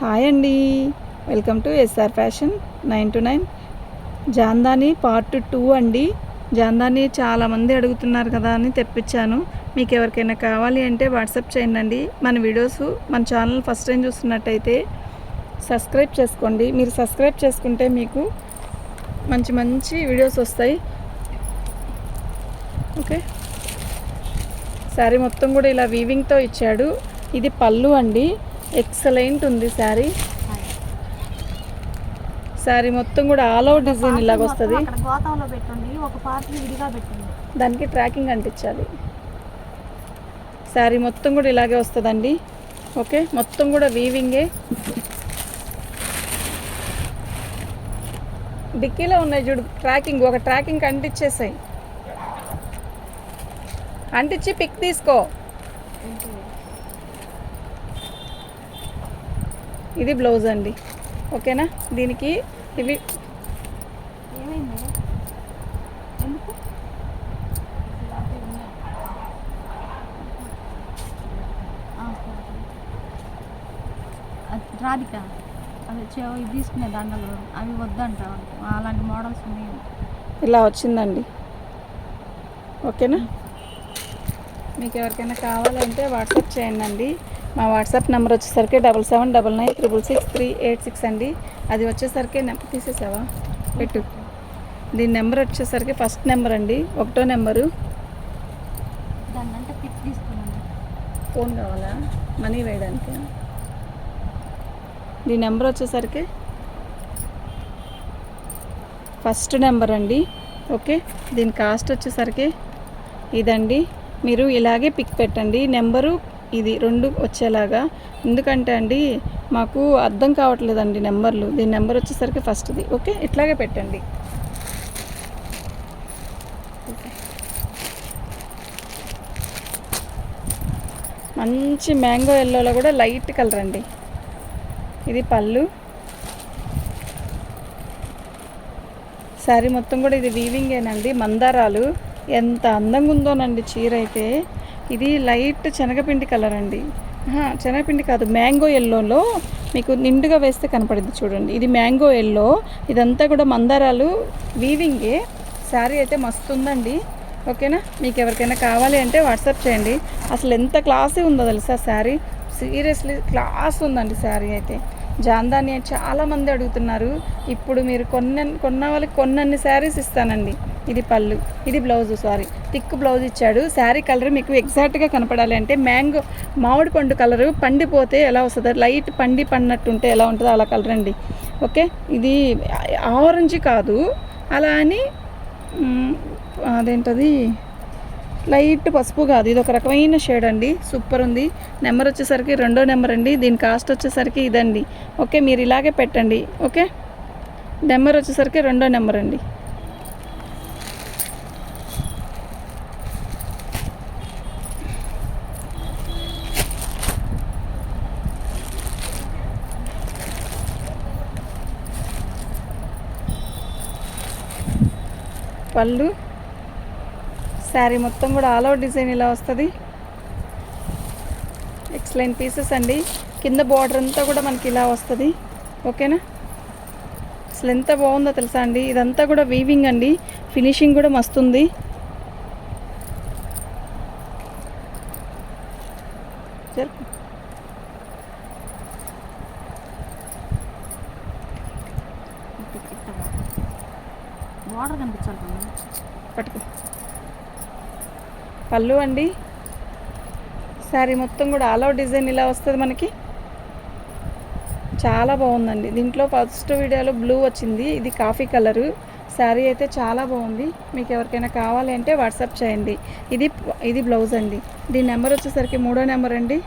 Hi అండి, welcome to SR fashion 9 to 9 Jamdani part 2 అండి. జాందాని చాలామంది అడుగుతున్నారు కదా అని తెప్పించాను. మీకు ఎవరికైనా కావాలి అంటే వాట్సాప్ చేయండి. మన వీడియోస్ మన ఛానల్ ఫస్ట్ టైం చూస్తున్నట్టయితే సబ్స్క్రైబ్ చేసుకోండి. మీరు సబ్స్క్రైబ్ చేసుకుంటే మీకు మంచి మంచి వీడియోస్ వస్తాయి. ఓకే, శారీ మొత్తం కూడా ఇలా వీవింగ్తో ఇచ్చాడు. ఇది పళ్ళు అండి, ఎక్సలెంట్ ఉంది శారీ. శారీ మొత్తం కూడా ఆల్ ఓవర్ డిజైన్ ఇలాగ వస్తుంది. దానికి ట్రాకింగ్ అంటించాలి. శారీ మొత్తం కూడా ఇలాగే వస్తుందండి. ఓకే, మొత్తం కూడా వీవింగే. డిక్కీలో ఉన్నాయి చూడు ట్రాకింగ్, ఒక ట్రాకింగ్ అంటించేసాయి. అంటించి పిక్ తీసుకో. ఇది బ్లౌజ్ అండి. ఓకేనా, దీనికి ఇవి రాధిక అదే ఇది తీసుకునే దండలు అవి వద్దంట, అలాంటి మోడల్స్ ఉన్నాయి. ఇలా వచ్చిందండి. ఓకేనా, మీకు ఎవరికైనా కావాలంటే వాట్సాప్ చేయండి. మా వాట్సాప్ నెంబర్ వచ్చేసరికి 7799666386 అండి. అది వచ్చేసరికి తీసేసావా పెట్టు. దీని నెంబర్ వచ్చేసరికి ఫస్ట్ నెంబర్ అండి, 1వ నెంబరు. దాన్నంటే పిక్ తీసుకున్నాను. ఫోన్ కావాలా మనీ వేయడానికి? దీని నెంబర్ వచ్చేసరికి ఫస్ట్ నెంబర్ అండి. ఓకే, దీని కాస్ట్ వచ్చేసరికి ఇదండి. మీరు ఇలాగే పిక్ పెట్టండి, నెంబరు ఇది 2 వచ్చేలాగా. ఎందుకంటే అండి మాకు అర్థం కావట్లేదండి నెంబర్లు. దీని నెంబర్ వచ్చేసరికి ఫస్ట్ది. ఓకే, ఇట్లాగే పెట్టండి. మంచి మ్యాంగో ఎల్లోలో కూడా లైట్ కలర్ అండి. ఇది పళ్ళు. శారీ మొత్తం కూడా ఇది వీవింగేనండి. మందారాలు ఎంత అందంగా ఉందోనండి చీర అయితే. ఇది లైట్ శనగపిండి కలర్ అండి. శనగపిండి కాదు, మ్యాంగో ఎల్లోలో మీకు నిండుగా వేస్తే కనపడుద్ది చూడండి. ఇది మ్యాంగో ఎల్లో, ఇదంతా కూడా మందారాలు వీవింగే. శారీ అయితే మస్తు ఉందండి. ఓకేనా, మీకు ఎవరికైనా కావాలి అంటే వాట్సాప్ చేయండి. అసలు ఎంత క్లాసీ ఉందో తెలుసా శారీ, సీరియస్లీ క్లాస్ ఉందండి శారీ అయితే. జాందాని చాలామంది అడుగుతున్నారు. ఇప్పుడు మీరు కొన్న వాళ్ళకి కొన్నన్ని శారీస్ ఇస్తానండి. ఇది పళ్ళు, ఇది బ్లౌజ్. సారీ, థిక్ బ్లౌజ్ ఇచ్చాడు. శారీ కలర్ మీకు ఎగ్జాక్ట్గా కనపడాలి అంటే మ్యాంగో మామిడి పండు కలరు పండిపోతే ఎలా వస్తుందో, లైట్ పడినట్టుంటే ఎలా ఉంటుందో అలా కలర్ అండి. ఓకే, ఇది ఆరెంజ్ కాదు, అలా అని అదేంటది లైట్ పసుపు కాదు, ఇది ఒక రకమైన షేడ్ అండి. సూపర్ ఉంది. నెంబర్ వచ్చేసరికి 2వ నెంబర్ అండి. దీని కాస్ట్ వచ్చేసరికి ఇదండి. ఓకే, మీరు ఇలాగే పెట్టండి. ఓకే, నెంబర్ వచ్చేసరికి 2వ నెంబర్ అండి. పళ్ళు, శారీ మొత్తం కూడా ఆల్ ఓవర్ డిజైన్ ఇలా వస్తుంది. ఎక్సలెంట్ పీసెస్ అండి. కింద బార్డర్ అంతా కూడా మనకి ఇలా వస్తుంది. ఓకేనా, అసలు ఎంత బాగుందో తెలుసా అండి. ఇదంతా కూడా వీవింగ్ అండి. ఫినిషింగ్ కూడా మస్తుంది. బార్డర్ కనిపించాలి పట్టుకో. పళ్ళు అండి. శారీ మొత్తం కూడా ఆల్ ఓవర్ డిజైన్ ఇలా వస్తుంది మనకి. చాలా బాగుందండి. దీంట్లో ఫస్ట్ వీడియోలో బ్లూ వచ్చింది, ఇది కాఫీ కలరు. శారీ అయితే చాలా బాగుంది. మీకు ఎవరికైనా కావాలి అంటే వాట్సాప్ చేయండి. ఇది బ్లౌజ్ అండి. దీని నెంబర్ వచ్చేసరికి 3వ నెంబర్ అండి.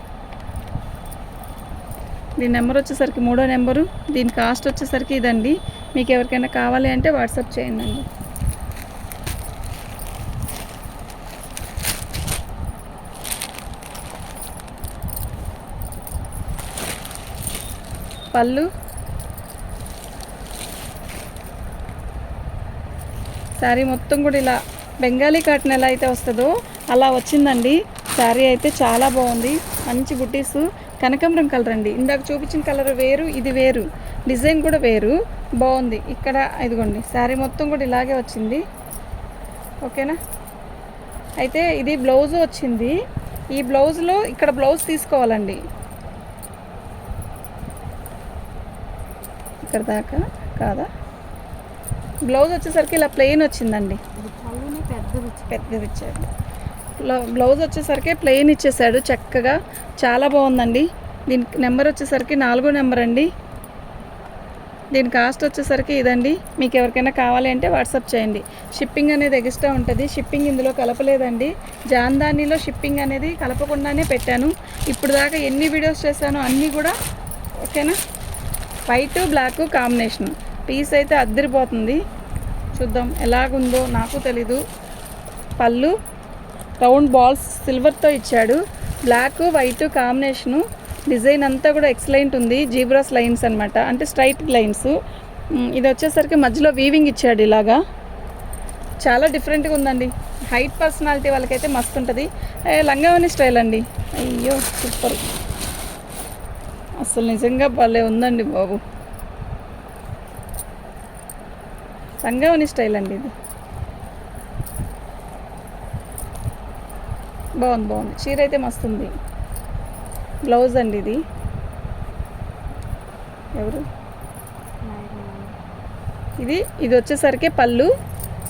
దీని నెంబర్ వచ్చేసరికి 3వ నెంబరు. దీని కాస్ట్ వచ్చేసరికి ఇదండి. మీకు ఎవరికైనా కావాలి అంటే వాట్సాప్ చేయండి. పళ్ళు, శారీ మొత్తం కూడా ఇలా బెంగాలీ కాటన్ ఎలా అయితే వస్తుందో అలా వచ్చిందండి. శారీ అయితే చాలా బాగుంది. మంచి బుటీస్ కనకాంబరం కలర్ అండి. ఇందాక చూపించిన కలర్ వేరు, ఇది వేరు, డిజైన్ కూడా వేరు, బాగుంది. ఇక్కడ ఇదిగోండి శారీ మొత్తం కూడా ఇలాగే వచ్చింది. ఓకేనా. అయితే ఇది బ్లౌజ్ వచ్చింది. ఈ బ్లౌజ్లో ఇక్కడ బ్లౌజ్ తీసుకోవాలండి. ఇక్కడ దాకా కాదా, బ్లౌజ్ వచ్చేసరికి ఇలా ప్లెయిన్ వచ్చిందండి. పెద్దది ఇచ్చాడు. బ్లౌజ్ వచ్చేసరికి ప్లెయిన్ ఇచ్చేసాడు చక్కగా, చాలా బాగుందండి. దీనికి నెంబర్ వచ్చేసరికి 4వ నెంబర్ అండి. దీని కాస్ట్ వచ్చేసరికి ఇదండి. మీకు ఎవరికైనా కావాలి అంటే వాట్సాప్ చేయండి. షిప్పింగ్ అనేది ఎక్స్ట్రా ఉంటుంది. షిప్పింగ్ ఇందులో కలపలేదండి. జాందానీలో షిప్పింగ్ అనేది కలపకుండానే పెట్టాను. ఇప్పుడు దాకా ఎన్ని వీడియోస్ చేశానో అన్నీ కూడా. ఓకేనా. వైట్ బ్లాక్ కాంబినేషన్ పీస్ అయితే అద్దరిపోతుంది. చూద్దాం ఎలాగుందో, నాకు తెలీదు. పళ్ళు రౌండ్ బాల్స్ సిల్వర్తో ఇచ్చాడు. Black white combination. డిజైన్ అంతా కూడా ఎక్సలెంట్ ఉంది. జీబ్రాస్ లైన్స్ అనమాట, అంటే స్ట్రైట్ లైన్స్. ఇది వచ్చేసరికి మధ్యలో వీవింగ్ ఇచ్చాడు ఇలాగా. చాలా డిఫరెంట్గా ఉందండి. హైట్ పర్సనాలిటీ వాళ్ళకైతే మస్తు ఉంటుంది. లంగావని స్టైల్ అండి. అయ్యో సూపర్, అసలు నిజంగా భలే ఉందండి బాబు. లంగావని స్టైల్ అండి ఇది. బాగుంది. చీర అయితే మస్తు ఉంది. బ్లౌజ్ అండి ఇది. ఎవరు ఇది వచ్చేసరికి పళ్ళు.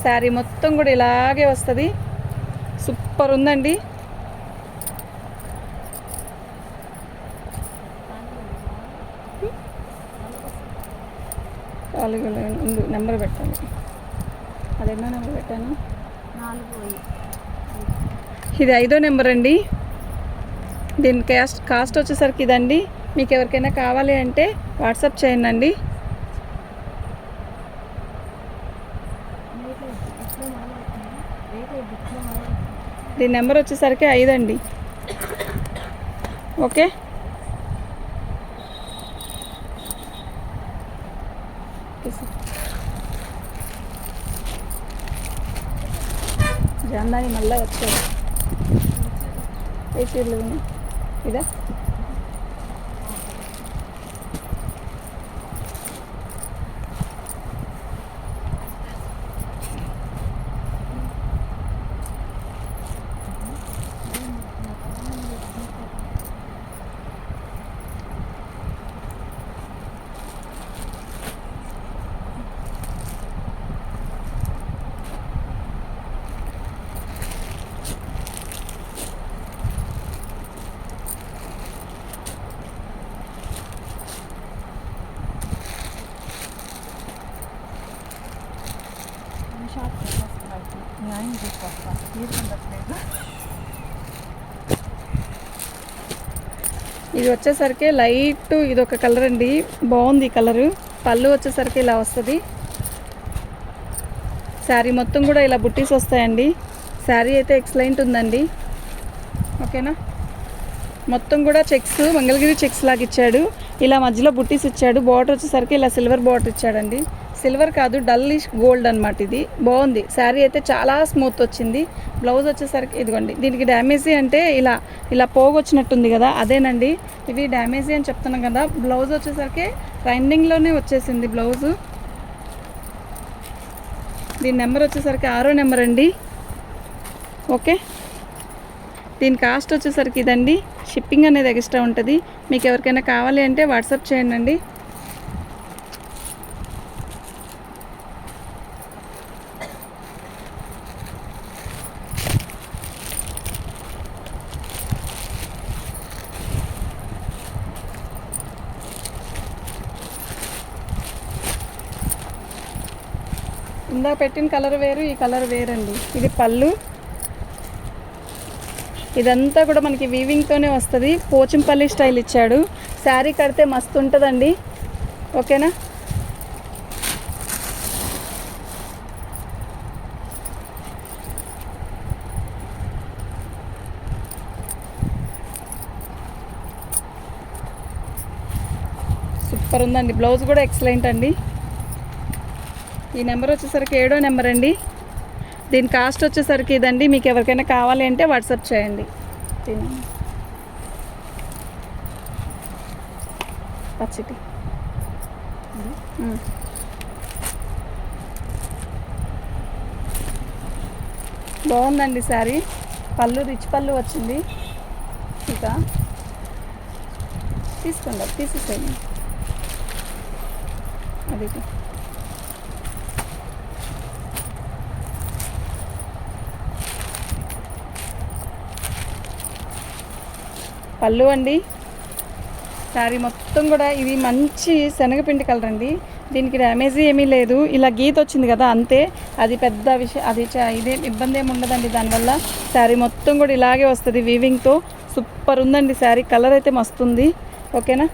శారీ మొత్తం కూడా ఇలాగే వస్తుంది. సూపర్ ఉందండి. నెంబర్ పెట్టాలి. అదేనా నెంబర్ పెట్టాను. 4. ఇది 5వ నెంబర్ అండి. దీని కాస్ట్ వచ్చేసరికి ఇదండి. మీకు ఎవరికైనా కావాలి అంటే వాట్సాప్ చేయండి. దీని నెంబర్ వచ్చేసరికి 5 అండి. ఓకే. జాందాని మళ్ళీ వచ్చాడు. ఏ చీరలు ఇదా. ఇది వచ్చేసరికి లైట్, ఇది ఒక కలర్ అండి. బాగుంది ఈ కలరు. పళ్ళు వచ్చేసరికి ఇలా వస్తుంది. శారీ మొత్తం కూడా ఇలా బుట్టీస్ వస్తాయండి. శారీ అయితే ఎక్సలెంట్ ఉందండి. ఓకేనా. మొత్తం కూడా చెక్స్, మంగళగిరి చెక్స్ లాగా ఇచ్చాడు. ఇలా మధ్యలో బుట్టీస్ ఇచ్చాడు. బార్డర్ వచ్చేసరికి ఇలా సిల్వర్ బార్డర్ ఇచ్చాడండి. సిల్వర్ కాదు, డల్లిష్ గోల్డ్ అనమాట. ఇది బాగుంది. శారీ అయితే చాలా స్మూత్ వచ్చింది. బ్లౌజ్ వచ్చేసరికి ఇదిగోండి. దీనికి డ్యామేజీ అంటే ఇలా పోగు వచ్చినట్టుంది కదా, అదేనండి. ఇవి డ్యామేజీ అని చెప్తున్నాం కదా. బ్లౌజ్ వచ్చేసరికి రన్నింగ్లోనే వచ్చేసింది బ్లౌజు. దీని నెంబర్ వచ్చేసరికి 6వ నెంబర్ అండి. ఓకే. దీని కాస్ట్ వచ్చేసరికి ఇదండి. షిప్పింగ్ అనేది ఎక్స్ట్రా ఉంటుంది. మీకు ఎవరికైనా కావాలి అంటే వాట్సాప్ చేయండి. ఇందా పెట్టిన కలర్ వేరు, ఈ కలర్ వేరండి. ఇది పళ్ళు. ఇదంతా కూడా మనకి వీవింగ్తోనే వస్తుంది. పోచంపల్లి స్టైల్ ఇచ్చాడు. శారీ కడితే మస్తు ఉంటుందండి. ఓకేనా. సూపర్ ఉందండి. బ్లౌజ్ కూడా ఎక్సలెంట్ అండి. ఈ నెంబర్ వచ్చేసరికి 7వ నెంబర్ అండి. దీని కాస్ట్ వచ్చేసరికి ఇదండి. మీకు ఎవరికైనా కావాలి అంటే వాట్సాప్ చేయండి. పచ్చిటి బాగుందండి శారీ. పళ్ళు రిచ్ పళ్ళు వచ్చింది. ఇక తీసుకోండి, తీసేసేయండి. అది పళ్ళు అండి. శారీ మొత్తం కూడా ఇది మంచి శనగపిండి కలర్ అండి. దీనికి డ్యామేజ్ ఏమీ లేదు. ఇలా గీత వచ్చింది కదా అంతే, అది పెద్ద విషయం. అది ఇదేం ఇబ్బంది ఏమి ఉండదండి దానివల్ల. శారీ మొత్తం కూడా ఇలాగే వస్తుంది వీవింగ్తో. సూపర్ ఉందండి శారీ. కలర్ అయితే మస్తుంది. ఓకేనా.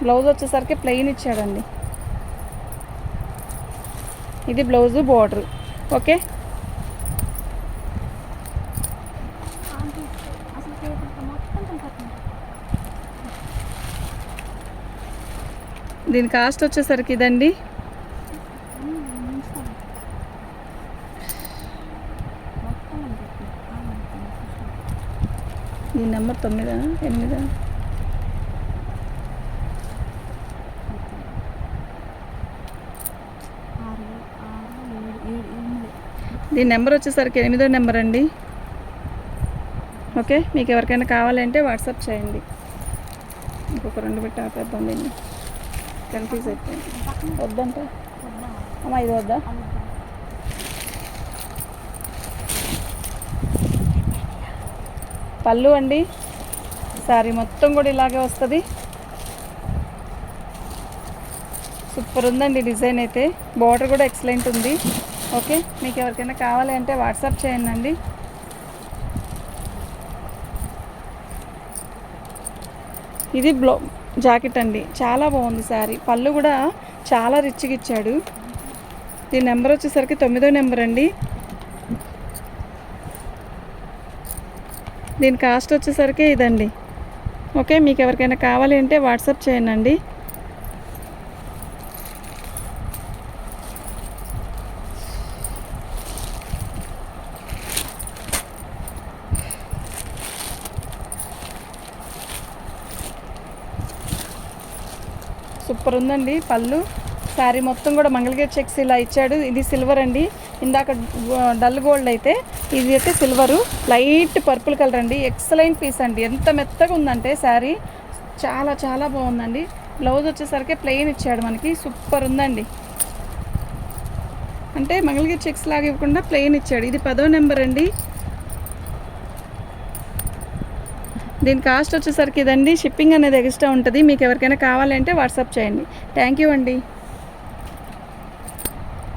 బ్లౌజ్ వచ్చేసరికి ప్లెయిన్ ఇచ్చాడండి. ఇది బ్లౌజు బోర్డర్. ఓకే. దీని కాస్ట్ వచ్చేసరికి ఇదండి దీని నెంబర్ 9 8 దీని నెంబర్ వచ్చేసరికి 8వ నెంబర్ అండి. ఓకే. మీకు ఎవరికైనా కావాలంటే వాట్సాప్ చేయండి. ఇంకొక 2 పెట్టి ఆపేద్దాం. దీన్ని కన్ఫ్యూజ్ అయిపోయింది. వద్దంట అమ్మా, ఇది వద్దా. పళ్ళు అండి. శారీ మొత్తం కూడా ఇలాగే వస్తుంది. సూపర్ ఉందండి డిజైన్ అయితే. బార్డర్ కూడా ఎక్సలెంట్ ఉంది. ఓకే. మీకు ఎవరికైనా కావాలి అంటే వాట్సాప్ చేయండి. ఇది జాకెట్ అండి. చాలా బాగుంది శారీ. పళ్ళు కూడా చాలా రిచ్గా ఇచ్చాడు. దీని నెంబర్ వచ్చేసరికి 9వ నెంబర్ అండి. దీని కాస్ట్ వచ్చేసరికి ఇదండి. ఓకే. మీకు ఎవరికైనా కావాలి అంటే వాట్సాప్ చేయండి. సూపర్ ఉందండి పళ్ళు. శారీ మొత్తం కూడా మంగళగిరి చెక్స్ ఇలా ఇచ్చాడు. ఇది సిల్వర్ అండి. ఇందాక డల్ గోల్డ్ అయితే, ఇది అయితే సిల్వరు. లైట్ పర్పుల్ కలర్ అండి. ఎక్సలెంట్ పీస్ అండి. ఎంత మెత్తగా ఉందంటే శారీ చాలా చాలా బాగుందండి. బ్లౌజ్ వచ్చేసరికి ప్లెయిన్ ఇచ్చాడు మనకి. సూపర్ ఉందండి. అంటే మంగళగిరి చెక్స్ లాగా ఇవ్వకుండా ప్లెయిన్ ఇచ్చాడు. ఇది 10వ నెంబర్ అండి. దీని కాస్ట్ వచ్చేసరికి ఇదండి. షిప్పింగ్ అనేది ఎక్స్ట్రా ఉంటుంది. మీకు ఎవరికైనా కావాలంటే వాట్సాప్ చేయండి. థ్యాంక్ యూ అండి.